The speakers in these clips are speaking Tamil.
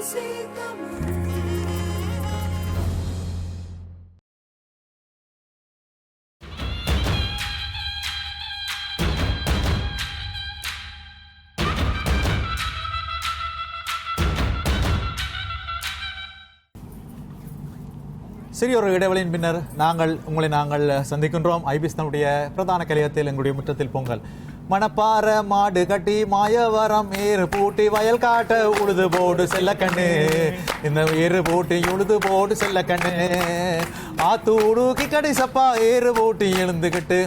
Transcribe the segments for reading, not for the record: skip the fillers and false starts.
சிறிய ஒரு இடைவெளியின் பின்னர் நாங்கள் சந்திக்கின்றோம். ஐபிஎஸ் தன்னுடைய பிரதான கலையத்தில் எங்களுடைய முற்றத்தில் பொங்கல் மணப்பாற மாடு கட்டி மாயவரம் ஏறு பூட்டி வயல் காட்ட உழுது போடு செல்ல கண்ணு இந்த ஏறு பூட்டி உழுது போடு செல்ல கண்ணு ஆத்து உடுக்கி கடி சப்பா ஏறு பூட்டி எழுந்துகிட்டு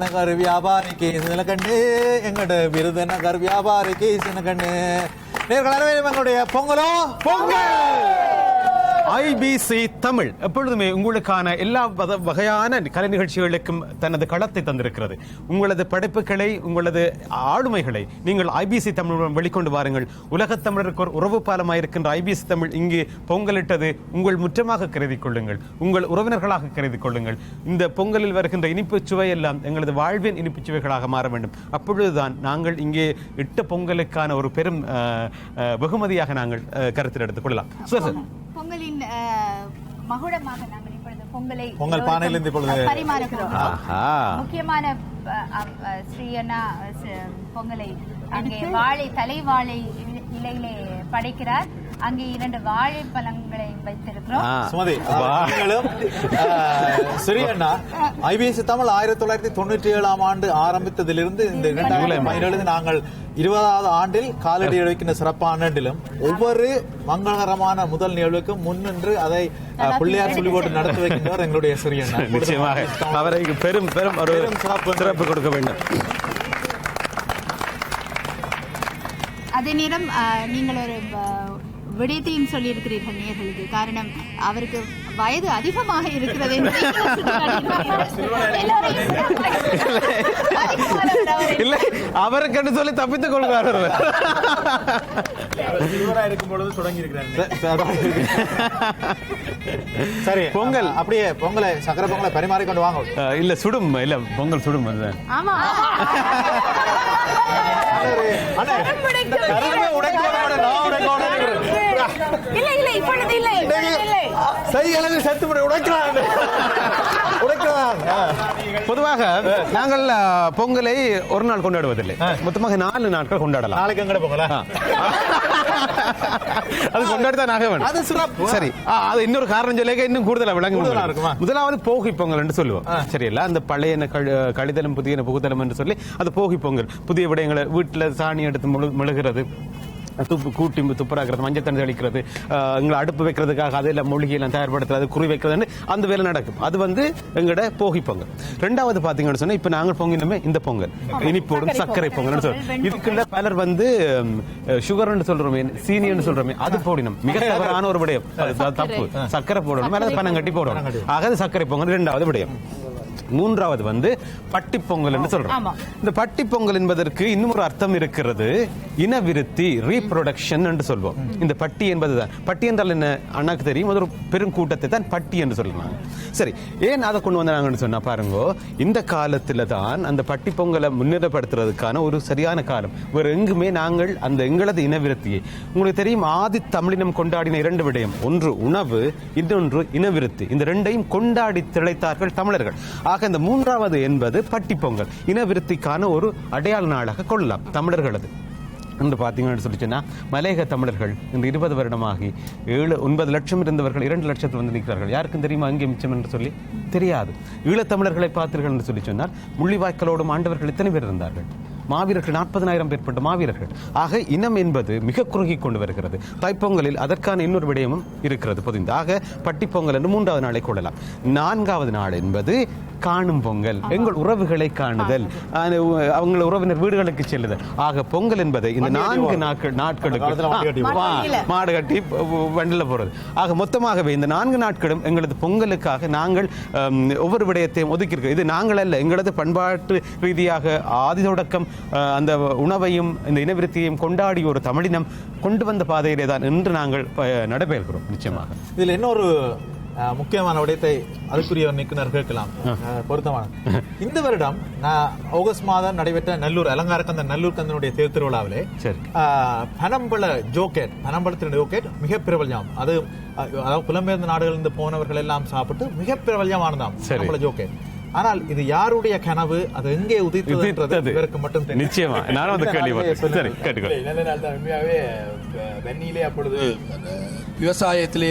நகர் வியாபாரிக்கு சில கண்ணு எங்கட விருதுநகர் வியாபாரிக்கு சின்ன கண்ணு நேர்கள் எங்களுடைய பொங்கலோ பொங்கல். ஐபிசி தமிழ் எப்பொழுதுமே உங்களுக்கான எல்லா வகையான கலை நிகழ்ச்சிகளுக்கும் தனது களத்தை தந்திருக்கிறது. உங்களது படைப்புகளை, உங்களது ஆளுமைகளை நீங்கள் ஐபிசி தமிழுடன் வெளிக்கொண்டு வாருங்கள். உலகத் தமிழருக்கு ஒரு உறவு பாலமாயிருக்கின்ற ஐபிசி தமிழ் இங்கு பொங்கலிட்டது உங்கள் முற்றமாக கருதி கொள்ளுங்கள், உங்கள் உறவினர்களாக கருதி கொள்ளுங்கள். இந்த பொங்கலில் வருகின்ற இனிப்பு சுவை எல்லாம் எங்களது வாழ்வின் இனிப்பு சுவைகளாக மாற வேண்டும். அப்பொழுதுதான் நாங்கள் இங்கே இட்ட பொங்கலுக்கான ஒரு பெரும் வெகுமதியாக நாங்கள் கருத்தில் எடுத்துக் கொள்ளலாம். பொங்கலின் மகுடமாக நாங்கள் இப்பொழுது பொங்கல் பானையிலிருந்து இப்பொழுது பரிமாறுகிறோம். முக்கியமான ஸ்ரீயண்ணா பொங்கலை அங்கே தலைவாழை இலையிலே படைக்கிறார். அங்கே 2 வாழைப்பழங்களை வைத்திருக்கிறோம். சிறியண்ணா ஐபிஎஸ் தமிழ் 1997ஆம் ஆண்டு ஆரம்பித்ததிலிருந்து இந்த 2017 நாங்கள் 20வது ஆண்டில் காலடி வைக்கின்ற சிறப்பான ஆண்டிலும் ஒவ்வொரு மங்களகரமான முதல் நிகழ்வுக்கும் முன்னின்று அதை பிள்ளையார் சொல்லி போட்டு நடத்தி வைக்கின்றவர் எங்களுடைய சிறியண்ணா. நிச்சயமாக அவருக்கு பெரும் பெரும் ஒரு சிறப்பு கொடுக்க வேண்டும். அதே நேரம் நீங்கள் ஒரு விடயத்தையும் சொல்லியிருக்கிறீர்கள் நேயர்களுக்கு. காரணம், அவருக்கு வயது அதிகமாக இருக்கிறது. இல்லை, அவருக்கு சொல்லி தப்பித்துக் கொள்கிறார். சரி, பொங்கல் அப்படியே பொங்கலை சக்கரை பொங்கலை பரிமாறி கொண்டு வாங்க. இல்ல சுடும், இல்ல பொங்கல் சுடும். ஆமா, பொதுவாக நாங்கள் பொங்கலை ஒரு நாள் கொண்டாடுவதில்லை, மொத்தமாக 4 நாட்கள் கொண்டாடலாம். நாளைக்கு எங்கட பொங்கலா? அது கொண்டாடித்தான் ஆக வேண்டும். சரி, அது இன்னொரு காரணம் சொல்லிக்க இன்னும் கூடுதலா விளங்க. முதலாவது போகி பொங்கல் என்று சொல்லுவோம். சரியில்ல, அந்த பழைய கழிதலும் புதிய புகுதலும் என்று சொல்லி அது போகி பொங்கல். புதிய விடயங்களை வீட்டுல சாணி எடுத்து மெழுகிறது, கூட்டி துப்புராக்கிறது, மஞ்சள் தண்ணி தெளிக்கிறது, எங்களை அடுப்பு வைக்கிறதுக்காக அதில் மூலிகையெல்லாம் தயார்படுத்துறது, குறி வைக்கிறதுன்னு அந்த வேலை நடக்கும். அது எங்களோட போகி பொங்கல். 2வது பாத்தீங்கன்னு சொன்னா இப்ப நாங்கள் பொங்கினோமே இந்த பொங்கல் இனிப்போடும் சர்க்கரை பொங்கல் சொல்றோம். இதுக்குள்ள பலர் சுகர்னு சொல்றோமே, சீனின்னு சொல்றோமே, அது போடணும். மிக தவறான ஒரு விடயம், தப்பு. சர்க்கரை போடணும், மேல பனங்கட்டி போடணும். ஆக சர்க்கரை பொங்கல் 2வது விடயம். 3வது பட்டி பொங்கல் என்று சொல்றோம். இந்த பட்டி பொங்கல் என்பதற்கு இன்னும் ஒரு அர்த்தம் இருக்கிறது. இனவிருத்தி, ரீப்ரொடக்ஷன் என்று சொல்வோம். இந்த பட்டி என்பதுதான். பட்டி என்றால் என்ன அண்ணாக்கு தெரியும், ஒரு பெரும் கூட்டத்தை தான் பட்டி என்று சொல்லுவாங்க. சரி, ஏன் அதை கொண்டு வந்தாங்கன்னு சொன்னா பாருங்க, இந்த காலத்துல தான் அந்த பட்டி பொங்கலை முன்னிலைப்படுத்துறதுக்கான ஒரு சரியான காலம். வேறு எங்குமே நாங்கள் அந்த எங்களது இனவிருத்தியை, உங்களுக்கு தெரியும், ஆதி தமிழினம் கொண்டாடின 2 விடயம், ஒன்று உணவு, இன்னொன்று இனவிருத்தி. இந்த 2ஐயும் கொண்டாடி திளைத்தார்கள் தமிழர்கள். இந்த 3வது என்பது பட்டி பொங்கல், இனவிருத்திக்கான ஒரு அடையாள நாளாக கொள்ளலாம் தமிழர்களது என்று பாத்தீங்கன்னு சொல்லிச்சுன்னா, மலையக தமிழர்கள் இந்த 20 வருடமாகி 7-9 லட்சம் இருந்தவர்கள் 2 லட்சத்தில் நிற்கிறார்கள். யாருக்கும் தெரியுமா அங்கே மிச்சம் என்று சொல்லி? தெரியாது. ஈழத்தமிழர்களை பார்த்தீர்கள் என்று சொல்லி சொன்னால் முள்ளிவாய்க்காலோடும் ஆண்டவர்கள் எத்தனை பேர் இருந்தார்கள்? மாவீரர்கள் 40,000 பேர்பட்ட மாவீரர்கள். ஆக இனம் என்பது மிக குறுகி கொண்டு வருகிறது. தைப்பொங்கலில் அதற்கான இன்னொரு விடயமும் இருக்கிறது பொதிந்து. ஆக பட்டி பொங்கல் என்று 3வது நாளை கொள்ளலாம். 4வது நாள் என்பது காணும் பொங்கல், எங்கள் உறவுகளை காணுதல், அவங்க உறவினர் வீடுகளுக்கு செல்லுதல். ஆக பொங்கல் என்பதை இந்த 4 நாட்களுக்கு மாடு கட்டி வண்டில போறது. ஆக மொத்தமாகவே இந்த 4 நாட்களும் எங்களது பொங்கலுக்காக நாங்கள் ஒவ்வொரு விடயத்தையும் ஒதுக்கி இருக்கிறோம். இது நாங்கள் அல்ல, எங்களது பண்பாட்டு ரீதியாக ஆதி தொடக்கம் அந்த உணவையும் இந்த இனவிருத்தியையும் கொண்டாடி ஒரு தமிழினம் கொண்டு வந்த பாதையிலே தான் என்று நாங்கள் நடைபெறுகிறோம். நிச்சயமாக இதில் இன்னொரு முக்கியமான விடயத்தை அதுக்குரிய நிற்குனர் கேட்கலாம். பொருத்தமான இந்த வருடம் ஆகஸ்ட் மாதம் நடைபெற்ற நல்லூர் அலங்காரக்கந்த நல்லூர் கந்தனுடைய தேர் திருவிழாவிலே பனம்பழ ஜோக்கெட், பனம்பழத்தினுடைய ஜோக்கெட் மிக பிரபல்யம். அது அதாவது புலம்பெயர்ந்த நாடுகளிலிருந்து போனவர்கள் எல்லாம் சாப்பிட்டு மிக பிரபல்யமானதாம் பனம்பழ ஜோக்கெட். ஆனால் இது யாருடைய கனவு, அது எங்கே உதித்தது இவருக்கு மட்டும் தெரியும். நிச்சயமா நானும் அந்த கேள்வி உண்மையாகவே வெண்ணிலே அப்பொழுது விவசாயத்திலே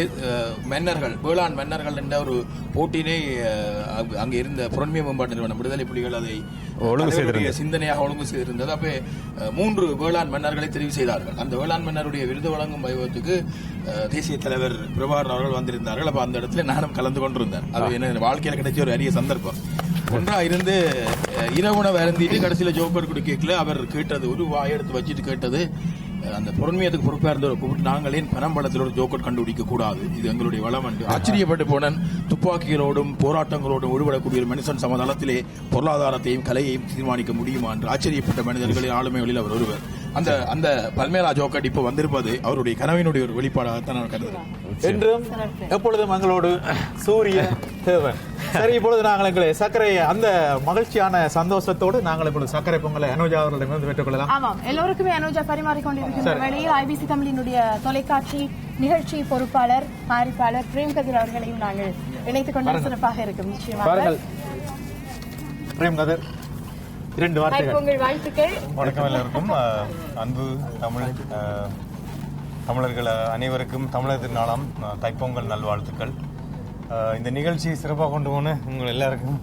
மன்னர்கள், வேளாண் மன்னர்கள் என்ற ஒரு போட்டியினை அங்கே இருந்த புறன்மை மேம்பாட்டு நிறுவனம் விடுதலை புலிகள் அதை சிந்தனையாக ஒழுங்கு செய்திருந்தது. அப்போ 3 வேளாண் மன்னர்களை தெரிவு செய்தார்கள். அந்த வேளாண் மன்னருடைய விருது வழங்கும் வைபவத்துக்கு தேசிய தலைவர் பிரபாகரன் அவர்கள் வந்திருந்தார்கள். அப்ப அந்த இடத்துல நானும் கலந்து கொண்டிருந்தேன். அது என்ன வாழ்க்கையில கிடைச்ச ஒரு அரிய சந்தர்ப்பம். ஒன்றா இருந்து இரவுணவு அருந்திட்டு கடைசியில ஜோக்கர் குடிக்கல அவர் கேட்டது, ஒரு வாயை எடுத்து வச்சுட்டு கேட்டது, அந்த பொறுமையத்துக்கு பொறுப்பா இருந்தவரை கூப்பிட்டு நாங்கள் ஏன் பனம்பழத்தில் ஒரு ஜோக்கர் கண்டுபிடிக்க கூடாது, இது எங்களுடைய வளம் என்று ஆச்சரியப்பட்டு போனேன். துப்பாக்கிகளோடும் போராட்டங்களோடும் விடுபடக்கூடிய மனுஷன் சமதளத்திலே பொருளாதாரத்தையும் கலையையும் தீர்மானிக்க முடியுமா என்று ஆச்சரியப்பட்ட மனிதர்களின் ஆளுமை வழியில் அவர் ஒருவர். அந்த அந்த பல்மேலா ஜோக்கட் இப்போ வந்திருப்பது அவருடைய கனவினுடைய ஒரு வெளிப்பாடாகத்தான் நான் கருதுகிறேன். என்றும் எப்பொழுதும் எங்களோடு சூரிய தேவன். சரி, இப்பொழுது நாங்கள் எங்களை சர்க்கரை அந்த மகிழ்ச்சியான சந்தோஷத்தோடு நாங்கள் இப்பொழுது சர்க்கரை பொங்கலை அனுஜா அவர்களிடம் பெற்றுக் கொள்ளலாம். ஆமாம், எல்லோருக்குமே அனுஜா பரிமாறிக்கொண்டிருக்கின்ற வேளையில் ஐபிசி தமிழினுடைய தொலைக்காட்சி நிகழ்ச்சி பொறுப்பாளர் அறிவிப்பாளர் பிரேம் கதிர் அவர்களையும் நாங்கள் இணைத்துக் கொண்டால் சிறப்பாக இருக்கும். நிச்சயமாக பிரேம் கதிர் 2 வார்த்தைகள். உங்கள் வாழ்த்துக்கள். வணக்கம் எல்லாருக்கும். அன்பு தமிழர்கள் அனைவருக்கும் தமிழர் திருநாளாம் தைப்பொங்கல் நல்வாழ்த்துக்கள். இந்த நிகழ்ச்சி சிறப்பாக கொண்டு போன உங்கள் எல்லாருக்கும்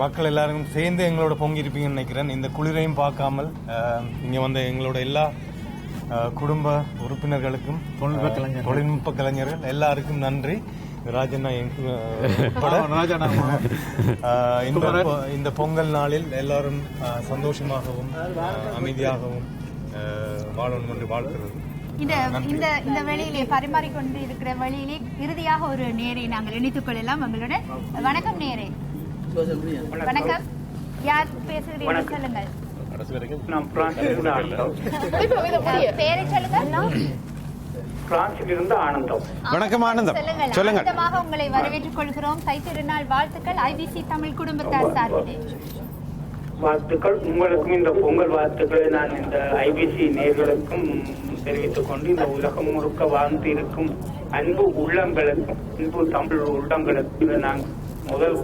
மக்கள் எல்லாருக்கும் சேர்ந்து எங்களோட பொங்கி இருப்பீங்கன்னு நினைக்கிறேன். இந்த குளிரையும் பார்க்காமல் இங்க வந்த எங்களோட எல்லா குடும்ப உறுப்பினர்களுக்கும் தொழில்நுட்ப கலைஞர்கள் எல்லாருக்கும் நன்றி. ராஜண்ணா இந்த பொங்கல் நாளில் எல்லாரும் சந்தோஷமாகவும் அமைதியாகவும் வாழணும் என்று வாழ்த்துறது. இந்த வேளையிலே பரிமாறிக்கொண்டு இருக்கிற வழியிலே இறுதியாக ஒரு நேரை நாங்கள் இணைத்துக் கொள்ளலாம். உங்களோட வணக்கம் நேரே. வணக்கம், யார் பேசுகிறீர்கள் சொல்லுங்கள். பேரை சொல்லுங்க. வணக்கம் ஆனந்தம், சொல்லுங்க. உங்களை வரவேற்றுக் கொள்கிறோம். தைத்திருநாள் வாழ்த்துக்கள் ஐபிசி தமிழ் குடும்பத்தார் சார்பிலே. வாழ்த்துக்கள் உங்களுக்கும். இந்த பொங்கல் வாழ்த்துக்களை நான் இந்த ஐபிசி நேர்களுக்கும் தெரிவித்துக் கொண்டு இந்த உலகம் முழுக்க வாழ்ந்து இருக்கும் அன்பு உள்ளங்களுக்கும், அன்பு தமிழ் உள்ளங்களுக்கும் நாங்கள் முதல்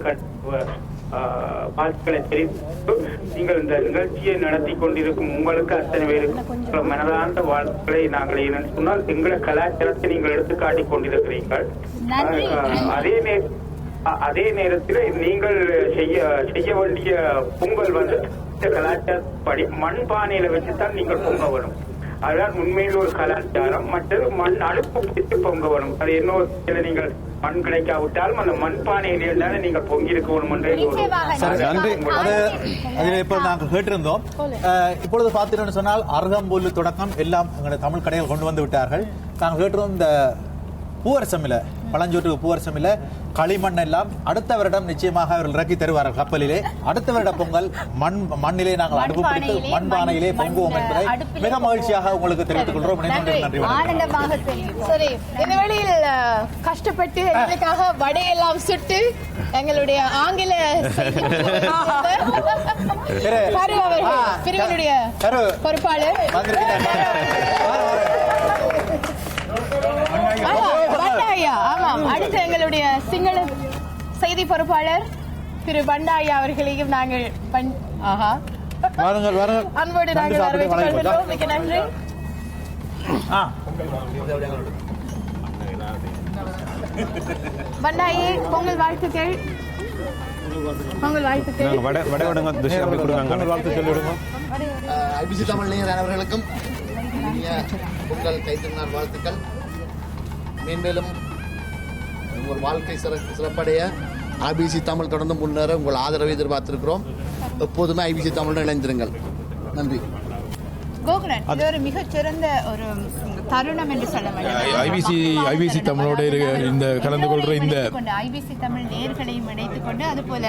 வாழ்த்துக்களை தெரிவித்து, நீங்கள் இந்த நிகழ்ச்சியை நடத்தி கொண்டிருக்கும் உங்களுக்கு அத்தனை பேருக்கும் மனதார்ந்த வாழ்த்துக்களை நாங்கள் என்னன்னு சொன்னால் எங்களை கலாச்சாரத்தை நீங்கள் எடுத்து காட்டிக் கொண்டிருக்கிறீர்கள். அதே நேரத்தில் நீங்கள் செய்ய வேண்டிய பொங்கல் வந்து கலாச்சாரப்படி மண்பானையில வச்சுதான் நீங்கள் பொங்க வரும். அதான் உண்மையில் ஒரு கலாச்சாரம். மற்றது மண் அடுப்பு பிடித்து பொங்க வரும். அது இன்னொரு நீங்கள் மண் கிடைக்காவிட்டாலும் அந்த மண்பானையிலே தானே நீங்கள் பொங்கியிருக்க வேணும் என்று இப்ப நாங்கள் கேட்டிருந்தோம். இப்பொழுது பார்த்தீங்கன்னு சொன்னால் அருகம்புல் தொடக்கம் எல்லாம் எங்களுடைய தமிழ் கடைகள் கொண்டு வந்து விட்டார்கள். நாங்கள் கேட்டிருந்தோம் இந்த பூவரசமில்ல, பழஞ்சோட்டுக்கு பூவரசமில்ல களிமண் எல்லாம் அடுத்த வருடம் நிச்சயமாக அவர்கள் இறக்கி தருவார்கள் கப்பலிலே. அடுத்த வருட பொங்கல் மண்ணிலே நாங்கள் அடுப்பு பிடித்து மண்பானையிலே பொங்குவோம் என்பதை மிக மகிழ்ச்சியாக உங்களுக்கு தெரிவித்துக் கொள்கிறோம். நன்றி. சரி, இந்த வேளையில் கஷ்டப்பட்டு எங்களுக்காக வடையெல்லாம் சுட்டு எங்களுடைய ஆங்கில பிரிவினுடைய பொறுப்பாளர் ஆமாம், அடுத்து எங்களுடைய சிங்கள செய்தி பொறுப்பாளர் திரு பண்டாயா அவர்களையும் நாங்கள் அன்போடு நாங்கள் வரவேற்றுக் கொள்கிறோம். மிக நன்றி. பண்டாயே, பொங்கல் வாழ்த்துக்கள். பொங்கல் வாழ்த்துக்கள். ஐபிசி தமிழ் நேயர் அனைவர்களுக்கும் பொங்கல் கைத்திருநாள் வாழ்த்துக்கள். மேன்மேலும் உங்கள் வாழ்க்கை சிறப்படைய ஐபிசி தமிழ் தொடர்ந்து முன்னேற உங்கள் ஆதரவை எதிர்பார்த்திருக்கிறோம். எப்போதுமே ஐபிசி தமிழ் இணைந்திருங்கள். நன்றி. கோகுலன், இது ஒரு மிகச்சிறந்த ஒரு தருணம் என்று சொல்ல ஐபிசி தமிழோட இந்த கலந்து கொள்ற இந்த ஐபிசி தமிழ் நேயர்களையும் இணைத்துக் கொண்டு அதுபோல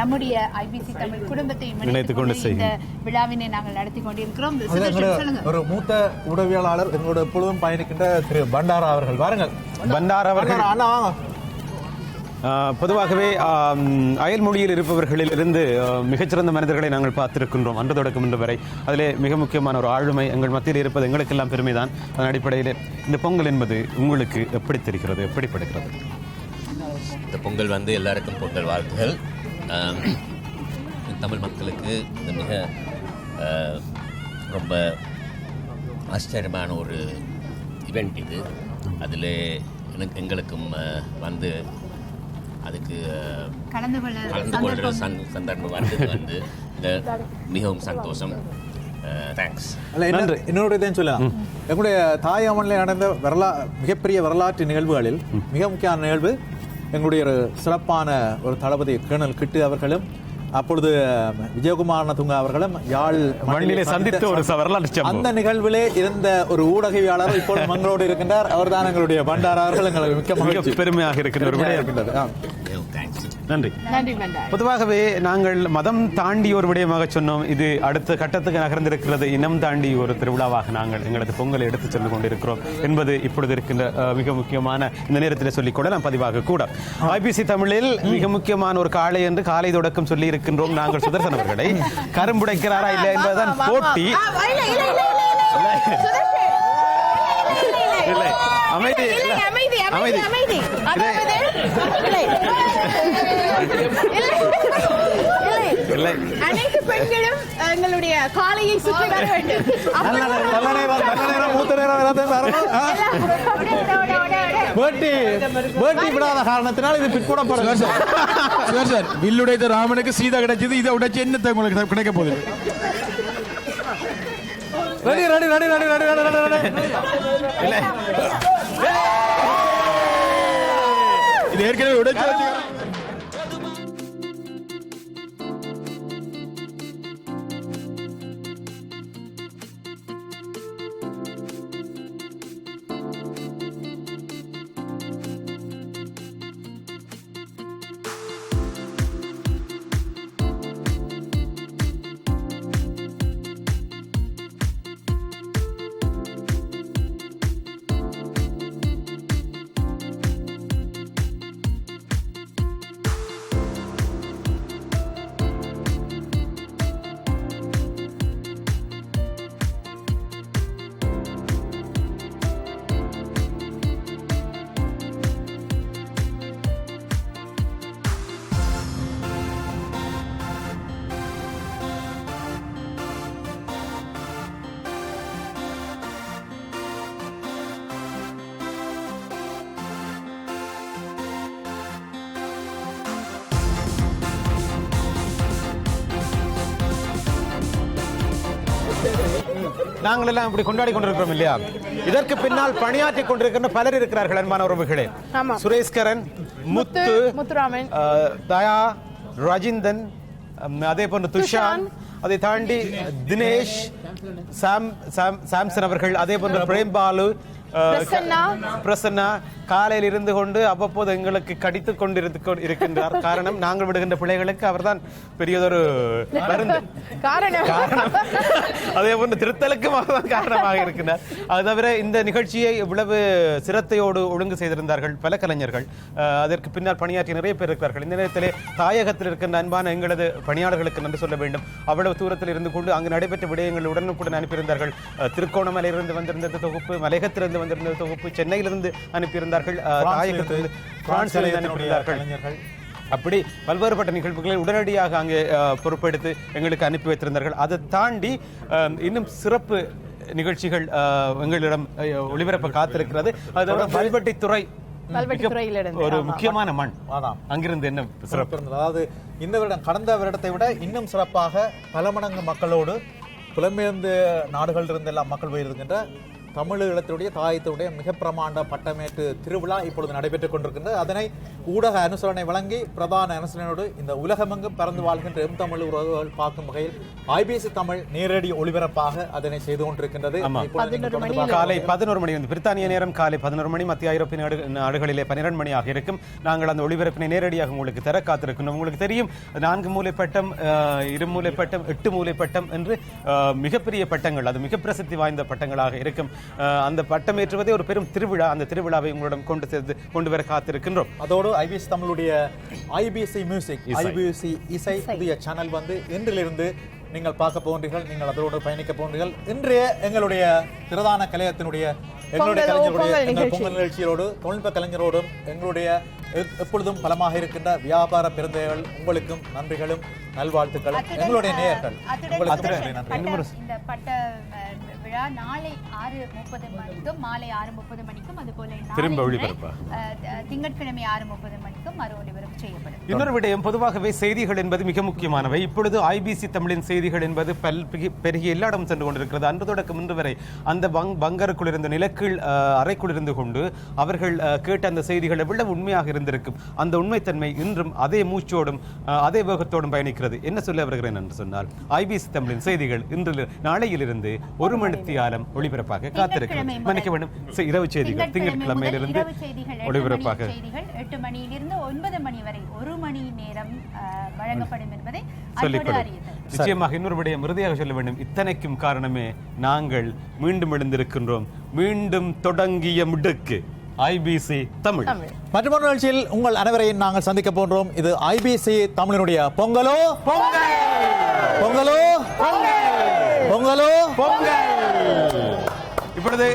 நம்முடைய ஐபிசி தமிழ் குடும்பத்தையும் இணைத்துக் கொண்டு இந்த விழாவினை நாங்கள் நடத்தி கொண்டிருக்கிறோம். ஒரு மூத்த உடவியலாளர் எங்களோட எப்பொழுதும் பயணிக்கின்ற திரு பண்டாரா அவர்கள் வாருங்கள். பண்டாரா அவர்கள் அண்ணா வாங்க. பொதுவாகவே அயல் மொழியில் இருப்பவர்களிலிருந்து மிகச்சிறந்த மனிதர்களை நாங்கள் பார்த்திருக்கின்றோம் அன்று தொடக்கம் இன்று வரை. அதிலே மிக முக்கியமான ஒரு ஆளுமை எங்கள் மத்தியில் இருப்பது எங்களுக்கெல்லாம் பெருமைதான். அதன் அடிப்படையில் இந்த பொங்கல் என்பது உங்களுக்கு எப்படி தெரிகிறது, எப்படிப்படுகிறது? இந்த பொங்கல் எல்லாருக்கும் பொங்கல் வாழ்த்துகள். தமிழ் மக்களுக்கு இந்த மிக ரொம்ப ஆச்சரியமான ஒரு இவெண்ட் இது. அதில் எங்களுக்கும் அதுக்கு கலந்து கொள்கிற சந்தர்ப்பம் வந்து மிகவும் சந்தோஷம். தேங்க்ஸ். என்னோட இதையும் சொல்லலாம். எங்களுடைய தாயமனில் நடந்த மிகப்பெரிய வரலாற்று நிகழ்வுகளில் மிக முக்கியமான நிகழ்வு எங்களுடைய ஒரு சிறப்பான ஒரு தளபதி கேர்னல் கிட்டு அவர்களும் அப்பொழுது விஜயகுமார் துங்கா அவர்களும் யாழ் மண்ணிலே சந்தித்த ஒரு வரலாற்று அந்த நிகழ்விலே இருந்த ஒரு ஊடகவியாளர் இப்போது மங்களோடு இருக்கின்றார். அவர்தான் எங்களுடைய பண்டாரா அவர்கள். எங்களுக்கு மிக பெருமையாக இருக்கின்ற நன்றி. பொதுவாகவே நாங்கள் மதம் தாண்டி ஒரு விடயமாக சொன்னோம். இது அடுத்த கட்டத்துக்கு நகர்ந்திருக்கிறது. இனம் தாண்டி ஒரு திருவிழாவாக நாங்கள் எங்களது பொங்கலை எடுத்துச் சென்று கொண்டிருக்கிறோம் என்பது இப்பொழுது இருக்கின்ற மிக முக்கியமான இந்த நேரத்தில் சொல்லிக்கூட நாம் பதிவாக கூட ஐபிசி தமிழில் மிக முக்கியமான ஒரு காலை என்று காலை தொடக்கம் சொல்லி இருக்கின்றோம். நாங்கள் சுதர்சன் அவர்களை கரும்புடைக்கிறாரா இல்லை என்பதுதான் போட்டி. அமைதி அமைதி அமைதி. அனைத்து பெண்களும் எங்களுடைய காலையை சுற்றி வர வேண்டும். விடாத காரணத்தினால் இது பிற்படப்படுது. வில்லுடைத்த ராமனுக்கு சீதா கிடைச்சது. இதை உடைச்சு என்ன உங்களுக்கு கிடைக்க போகுது? Ready ready ready ready ready ready. இது ஏற்கனவே உடைச்சு நாங்கள் எல்லாம் இப்படி கொண்டாடி கொண்டிருக்கிறோம் இல்லையா? இதற்கு பின்னால் பணியாற்றி கொண்டிருக்கின்ற பலர் இருக்கிறார்கள் அன்பான உறவுகளே. சுரேஷ்கரன், முத்துராமன், தயா, ராஜிந்தன், அதே போன்று துஷான், அதை தாண்டி தினேஷ், சாம்சன் அவர்கள், அதே போன்று பிரேம்பாலு, பிரசன்னா காலையில் இருந்து கொண்டு அவ்வப்போது எங்களுக்கு கடித்துக் கொண்டிருக்கின்றார். காரணம் நாங்கள் விடுகின்ற பிள்ளைகளுக்கு அவர்தான் பெரியதொரு மருந்து. காரணம் அதே போன்று திருத்தலுக்கும் அவர்தான் காரணமாக இருக்கின்றார். அது தவிர இந்த நிகழ்ச்சியை இவ்வளவு சிரத்தையோடு ஒழுங்கு செய்திருந்தார்கள் பல கலைஞர்கள். அதற்கு பின்னால் பணியாற்றிய நிறைய பேர் இருக்கிறார்கள். இந்த நேரத்திலே தாயகத்தில் இருக்கின்ற அன்பான எங்களது பணியாளர்களுக்கு நன்றி சொல்ல வேண்டும். அவ்வளவு தூரத்தில் இருந்து கொண்டு அங்கு நடைபெற்ற விடயங்கள் உடனுக்குடன் அனுப்பியிருந்தார்கள். திருக்கோணமலையிலிருந்து வந்திருந்த தொகுப்பு, மலையகத்திலிருந்து வந்திருந்த தொகுப்பு, சென்னையிலிருந்து அனுப்பியிருந்தார்கள், தாயகத்திலிருந்து பிரான்சிலிருந்து அனுப்பியிருந்தார்கள். அப்படி பல்வேறுபட்ட நிகழ்வுகளை உடனடியாக அங்கே பொறுப்பெடுத்து எங்களுக்கு அனுப்பி வைத்திருந்தார்கள். அதை தாண்டி இன்னும் சிறப்பு நிகழ்ச்சிகள் எங்களிடம் ஒளிபரப்ப காத்திருக்கிறது. அதோட வல்வெட்டித்துறை ஒரு முக்கியமான மண். அங்கிருந்து என்ன சிறப்பு? அதாவது இந்த வருடம் கடந்த வருடத்தை விட இன்னும் சிறப்பாக பல மடங்கு மக்களோடு புலம்பெயர்ந்த நாடுகளில் இருந்து எல்லாம் மக்கள் போயிருக்கின்ற தமிழீழத்தினுடைய தாயத்தினுடைய மிக பிரமாண்ட பட்டமேற்று திருவிழா இப்பொழுது நடைபெற்றுக் கொண்டிருக்கின்றது. அதனை ஊடக அனுசரணை வழங்கி பிரதான அனுசரணையோடு இந்த உலகமெங்கும் பறந்து வாழ்கின்ற எம் தமிழ் உறவுகள் பார்க்கும் வகையில் ஐபிசி தமிழ் நேரடி ஒளிபரப்பாக அதனை செய்து கொண்டிருக்கின்றது. காலை 11 மணி வந்து பிரித்தானிய நேரம் காலை 11 மணி, மத்திய ஐரோப்பிய நாடுகளிலே 12 மணியாக இருக்கும். நாங்கள் அந்த ஒளிபரப்பினை நேரடியாக உங்களுக்கு தர காத்திருக்கின்றோம். உங்களுக்கு தெரியும் 4 மூலைப்பட்டம், 2 மூலைப்பட்டம், 8 மூலைப்பட்டம் என்று மிகப்பெரிய பட்டங்கள், அது மிக பிரசித்தி வாய்ந்த பட்டங்களாக இருக்கும். அந்த பட்டம் ஏற்றுவதே ஒரு பெரும் திருவிழா. அந்த திருவிழாவை உங்களிடம் கொண்டு வர காத்திருக்கின்றோம். அதோடு ஐபிசி தமிழுடைய ஐபிசி மியூசிக், ஐபிசி இசை புதிய சேனல் வந்து இன்றிலிருந்து நீங்கள் பார்க்க போகின்றீர்கள். நீங்கள் அதோடு பயணிக்க போகின்றீர்கள். இன்றைய எங்களுடைய பிரதான கலையத்தினுடைய எங்களுடைய கலைஞருடைய எங்கள் பொங்கல் நிகழ்ச்சியோடு தொழில்நுட்ப கலைஞரோடும் எங்களுடைய எப்பொழுதும் பலமாக இருக்கின்ற வியாபார பெருந்தைகள் உங்களுக்கும் நன்றிகளும் நல்வாழ்த்துக்களும். எங்களுடைய நேயர்கள் இந்த பட்ட விழா நாளை 6:30 மணிக்கும் மாலை 6:30 மணிக்கும் அதுபோல திரும்ப ஒளிபரப்பா திங்கட்கிழமை 6:30 மணிக்கும் மறு ஒளிபரப்பு செய்யப்படும். இன்னொரு விடயம், பொதுவாகவே செய்திகள் என்பது மிக முக்கியமானவை. இப்பொழுது ஐபிசி தமிழின் செய்திகள் என்பது பெருகிய எல்லா இடம் சென்று கொண்டிருக்கிறது. அன்று தொடக்கம் இன்று வரை அந்த பங்கருக்குள் இருந்த நிலக்கீழ் அறைக்குள் இருந்து கொண்டு அவர்கள் கேட்ட அந்த செய்திகள் எவ்வளவு உண்மையாக இருந்திருக்கும். அந்த உண்மைத்தன்மை இன்றும் அதே மூச்சோடும் அதே வேகத்தோடும் பயணிக்கிறது. என்ன சொல்ல வருகிறேன் என்று சொன்னால், ஐபிசி தமிழின் செய்திகள் இன்று நாளையிலிருந்து 1 மணித்தியாலம் ஒளிபரப்பாக காத்திருக்கிறது. மன்னிக்க வேண்டும், இரவு செய்திகள் திங்கட்கிழமையிலிருந்து ஒளிபரப்பாக 8 மணியிலிருந்து 9 மணி வரை 1 மணி நேரம் வழங்கப்படும் என்பதை நிச்சயமாக. இன்னொரு விடயம் இறுதியாக சொல்ல வேண்டும். இத்தனைக்கும் காரணமே நாங்கள் மீண்டும் எழுந்திருக்கின்றோம். மீண்டும் தொடங்கிய முடுக்கு ஐபிசி தமிழ். மற்றொரு நிகழ்ச்சியில் உங்கள் அனைவரையும் நாங்கள் சந்திக்க போன்றோம். இது ஐபிசி தமிழினுடைய பொங்கலோ பொங்கலோ பொங்கலோ பொங்கல். இப்பொழுது